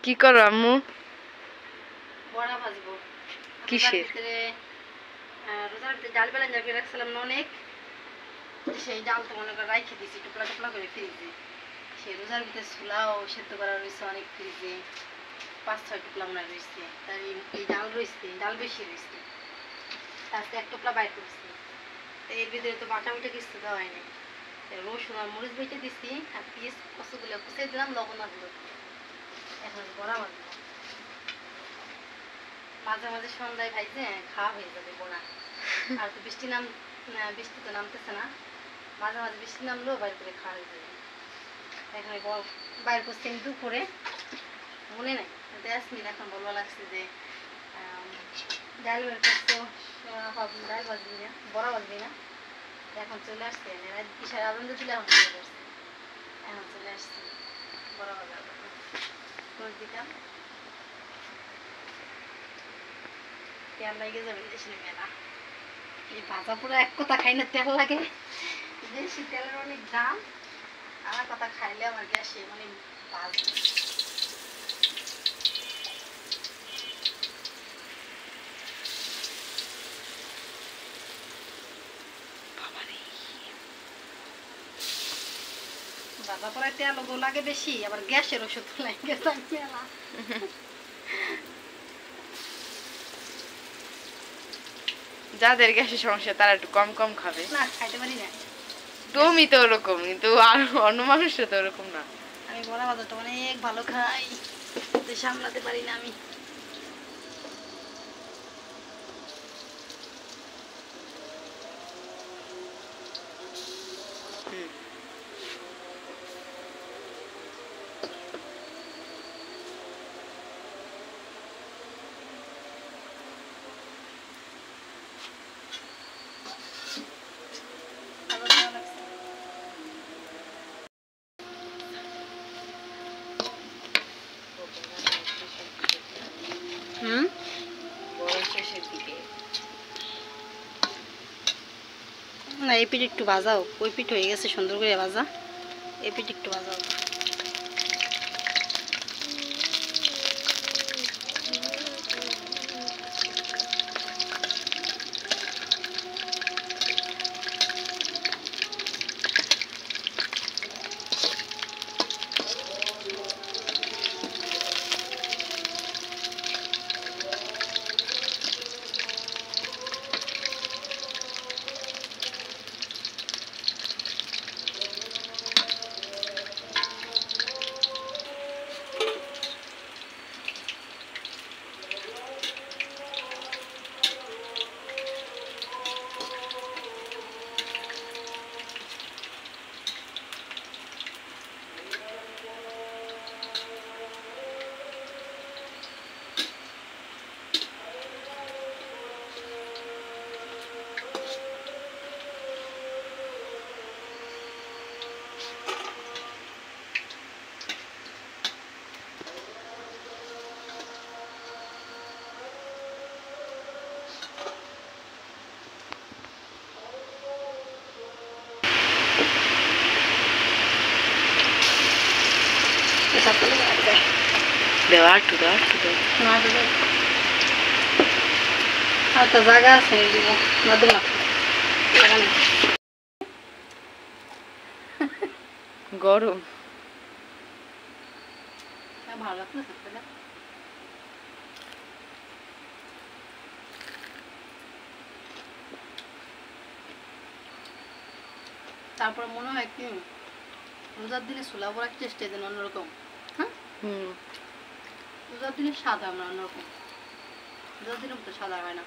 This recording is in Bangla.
কি করো আম্মু? বড়া ভাজবো। কিসের? রোজার ভিতরে ডাল বেলা যাবে রাখছিলাম না অনেক, সেই ডাল তো মনে করে রাইখে দিয়েছি টুকরা টুকরা করে ফ্রিজে। সেই রোজার ভিতরে ছোলাও সেদ্ধ করা রয়েছে অনেক ফ্রিজে, 5-6 টুকলা মনে রয়েছে। তার এই ডাল রয়েছে, ডাল বেশি রয়েছে, আজকে 1 টুকলা বাইর করছি। এর ভিতরে তো বাটা মিটা কিছু দেওয়া হয়নি, রসুন আর মরিচ বেটে দিচ্ছি, আর পিস কচুগুলো কুচিয়ে দিলাম, লবণ আর হলুদ। এখন বড়া বাঁধবো, মাঝে মাঝে সন্ধ্যায় ভাইজে খাওয়া হয়ে যাবে বড়া। আর তো বৃষ্টি তো নামতেছে না, মাঝে মাঝে বৃষ্টি নামলেও বাইর করে খাওয়া হয়ে যাবে। এখন বাইর করছি আমি দুপুরে, মনে নাই ইয়াসমিন এখন বলবা লাগছে যে ডাল বের করতো, ডাল বাজবি না, বড়া বাজবি না। এখন চলে আসছে কিসের আনন্দ দিলে এখন মনে করছে, এখন চলে আসছে বড়া বাজার করে দিতাম। তেল লাগে যাবে দেশি মেলা, এই ভাজা পুরো এক কথা খাই না, তেল লাগে। দেশি তেলের অনেক দাম, আমার কথা খাইলে আমার গ্যাসে মানে ভাজ। ভাজা পড়ায় তেল লাগে বেশি, আবার গ্যাসের ওষুধ লাগে মেলা। যাদের গ্যাসের সমস্যা তারা একটু কম কম খাবে। না খাইতে পারি না, তুমি তো ওরকম, কিন্তু আর অন্য মানুষরা তো ওরকম না। আমি বড়া ভাজাটা অনেক ভালো খাই, সামলাতে পারি না আমি। না এই পিঠ একটু ভাজাও, ওই পিঠ হয়ে গেছে সুন্দর করে ভাজা, এই পিঠ একটু ভাজাও। জায়গা আছে গরম ভালো লাগতো। তারপর মনে হয় কি রোজার দিনে ছোলা বড়া টেস্ট দেন অন্যরকম। হ্যাঁ রোজার দিনে স্বাদ হয় না অন্যরকম, রোজার দিনে তো সাদা হয় না।